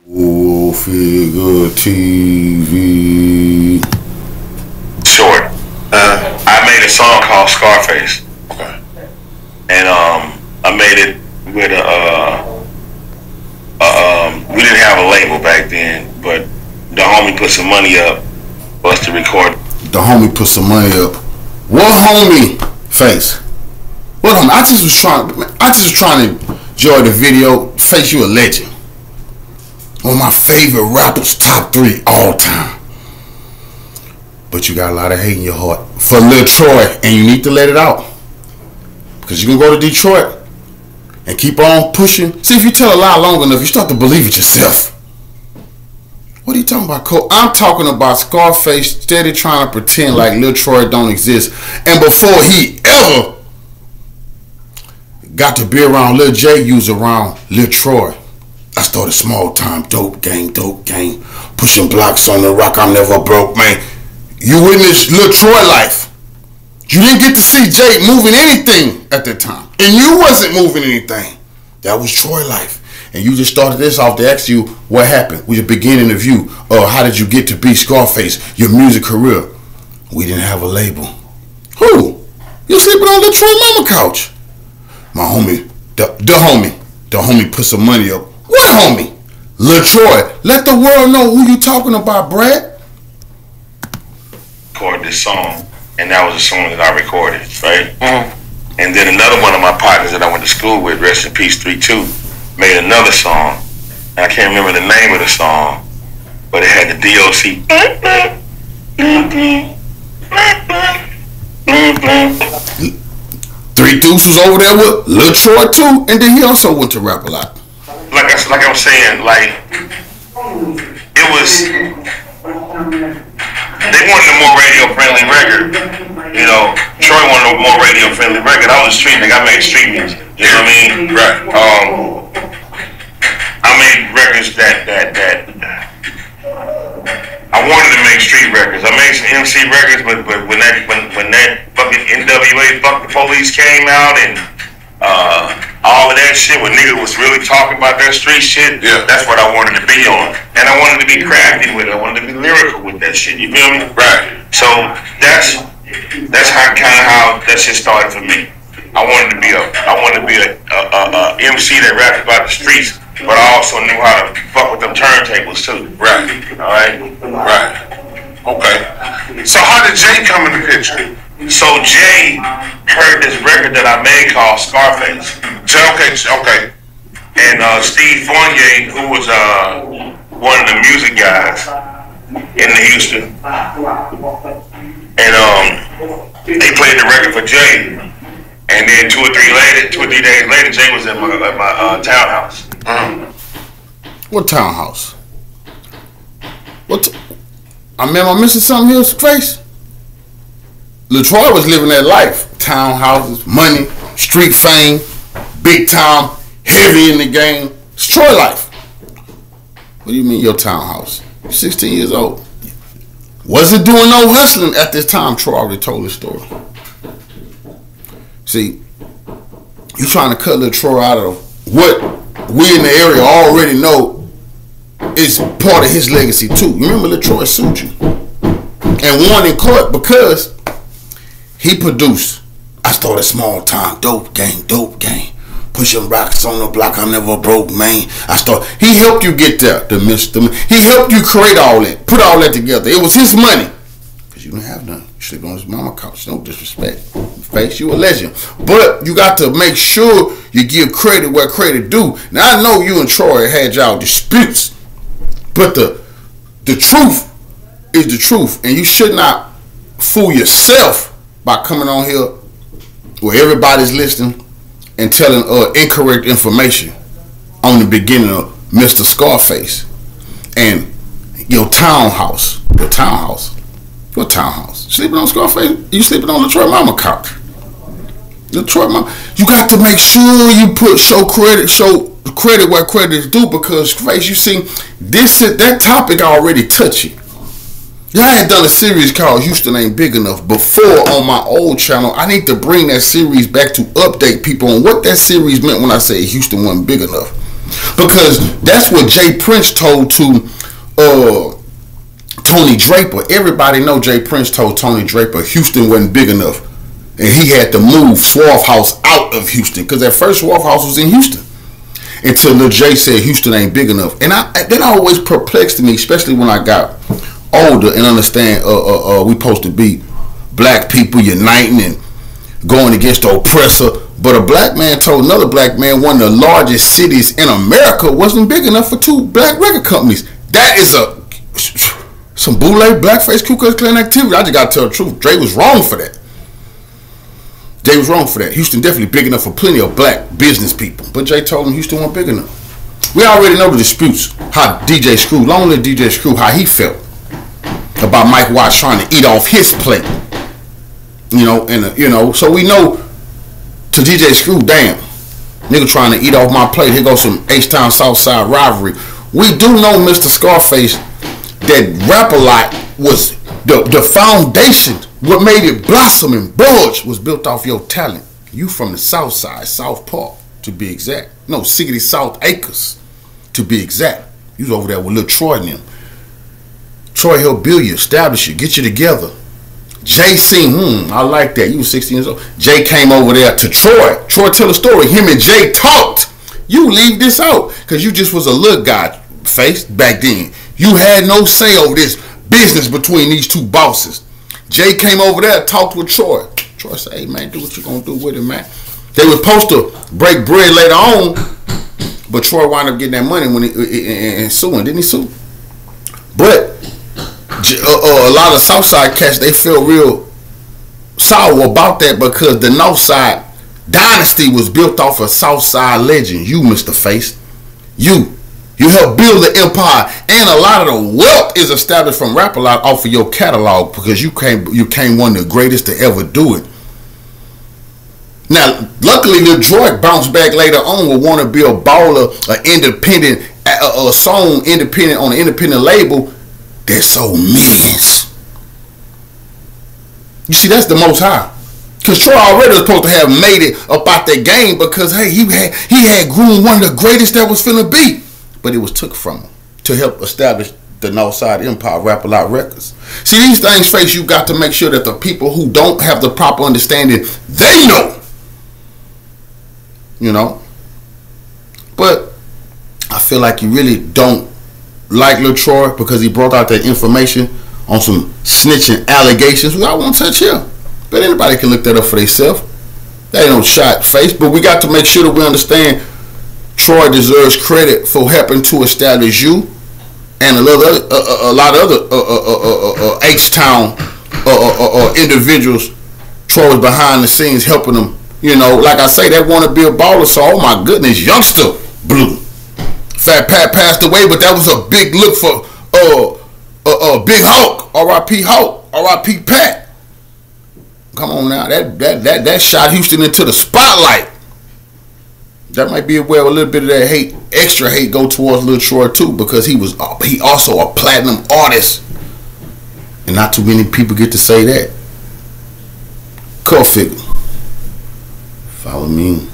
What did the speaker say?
CultfiggaTvNews. Short. I made a song called Scarface. Okay. And I made it with we didn't have a label back then, but the homie put some money up for us to record. The homie put some money up. What homie? Face. What homie? I just was trying to enjoy the video. Face, you a legend. One of my favorite rappers, top 3 all time. But you got a lot of hate in your heart for Lil Troy, and you need to let it out. Because you can go to Detroit and keep on pushing. See, if you tell a lie long enough, you start to believe it yourself. What are you talking about, Cole? I'm talking about Scarface steady trying to pretend like Lil Troy don't exist. And before he ever got to be around Lil J, you was around Lil Troy. I started small time, dope gang, pushing blocks on the rock, I'm never broke, man. You witnessed Lil Troy life. You didn't get to see Jay moving anything at that time. And you wasn't moving anything. That was Troy life. And you just started this off to ask you what happened with your beginning of you. How did you get to be Scarface, your music career? We didn't have a label. Who? You're sleeping on the Troy mama couch. My homie, the homie put some money up. What homie? Lil Troy. Let the world know who you talking about, Brad. Record this song, and that was a song that I recorded, right? And then another one of my partners that I went to school with, rest in peace, 3-2, made another song. I can't remember the name of the song, but it had the DOC. 3 Deuce was over there with Lil Troy too, and then he also went to Rap a lot. Like I was saying, like it was. They wanted a more radio-friendly record. You know, Troy wanted a more radio-friendly record. I was a street nigga. I made street music. You know what I mean? Right. I made records that I wanted to make street records. I made some MC records, but when that fucking NWA Fuck the Police came out and all of that shit, when niggas was really talking about that street shit, yeah, that's what I wanted to be on. And I wanted to be crafty with it. I wanted to be lyrical with that shit. You feel me? Right. So that's how that shit started for me. I wanted to be a MC that rapped about the streets, but I also knew how to fuck with them turntables too. Right. All right. Right. Okay. So how did Jay come in the picture? So Jay heard this record that I made called Scarface. Okay. And Steve Fournier, who was one of the music guys in Houston, and they played the record for Jay. And then 2 or 3 days later, Jay was at my townhouse. What townhouse? Am I missing something here, Face? Lil Troy was living that life. Townhouses, money, street fame, big time, heavy in the game. It's Troy life. What do you mean your townhouse? You're 16 years old. Wasn't doing no hustling at this time. Troy already told the story. See, you trying to cut Lil Troy out of what we in the area already know is part of his legacy too. You remember Lil Troy sued you and won in court because he produced. I started small time, dope gang, pushing rocks on the block, I'm never broke, man. He helped you get there, he helped you create all that, put all that together. It was his money. Because you didn't have none. You sleep on his mama couch, no disrespect. Face, you a legend. But you got to make sure you give credit where credit due. Now I know you and Troy had y'all disputes, but the truth is the truth. And you should not fool yourself by coming on here where everybody's listening and telling incorrect information on the beginning of Mr. Scarface and your townhouse. Your townhouse? What townhouse? Sleeping on Scarface? You sleeping on the Troy mama couch? The Troy mama. You got to make sure you show credit where credit is due, because Face, you see, that topic already touchy. Y'all had done a series called Houston Ain't Big Enough before on my old channel. I need to bring that series back to update people on what that series meant when I said Houston wasn't big enough. Because that's what Jay Prince told to Tony Draper. Everybody know Jay Prince told Tony Draper Houston wasn't big enough, and he had to move Swarf House out of Houston, because at first Swarf House was in Houston until Lil Jay said Houston ain't big enough. And that always perplexed me, especially when I got older and understand we supposed to be black people uniting and going against the oppressor. But a black man told another black man one of the largest cities in America wasn't big enough for 2 black record companies. That is some bootleg blackface Ku Klux Klan activity. I just gotta tell the truth. Dre was wrong for that. Jay was wrong for that. Houston definitely big enough for plenty of black business people. But Jay told him Houston wasn't big enough. We already know the disputes. How DJ Screw, long live DJ Screw, how he felt about Mike Watts trying to eat off his plate. So we know to DJ Screw, damn, nigga trying to eat off my plate. Here goes some H-Town Southside rivalry. We do know, Mr. Scarface, that Rap-A-Lot was the foundation. What made it blossom and bulge was built off your talent. You from the South Side, South Park to be exact. No, Siggity South Acres to be exact. You was over there with Lil Troy and them. Troy helped build you, establish you, get you together. Jay seen, I like that. You was 16 years old. Jay came over there to Troy. Troy tell a story. Him and Jay talked. You leave this out because you just was a little guy face back then. You had no say over this business between these 2 bosses. Jay came over there and talked with Troy. Troy said, hey, man, do what you gonna do with it, man. They were supposed to break bread later on, but Troy wound up getting that money when and suing. Didn't he sue? But a lot of Southside cats, they feel real sour about that because the Northside dynasty was built off a Southside legend. You, Mr. Face. You helped build the empire, and a lot of the wealth is established from Rap-A-Lot off of your catalog because you came one of the greatest to ever do it. Now, luckily, Lil Troy bounced back later on with Want to Be a Baller, an independent, a song independent on an independent label that sold millions. You see, that's the Most High. Because Troy already was supposed to have made it up out that game because, hey, he had groomed one of the greatest that was finna be. But it was took from him to help establish the Northside Empire, Rap-A-Lot Records. See, these things, Face, you got to make sure that the people who don't have the proper understanding, they know. But I feel like you really don't like Lil Troy because he brought out that information on some snitching allegations. I won't touch him. But anybody can look that up for themselves. That ain't no shot, Face. But we got to make sure that we understand Troy deserves credit for helping to establish you and a lot of other H-Town individuals. Troy was behind the scenes helping them. Like I say, that Want to Be a Baller. So, oh my goodness, youngster blew. Fat Pat passed away, but that was a big look for Big Hulk. R.I.P. Hulk. R.I.P. Pat. Come on now, that shot Houston into the spotlight. That might be where a little bit of that hate, extra hate, go towards Lil Troy too, because he also a platinum artist, and not too many people get to say that. Cult Figga, follow me.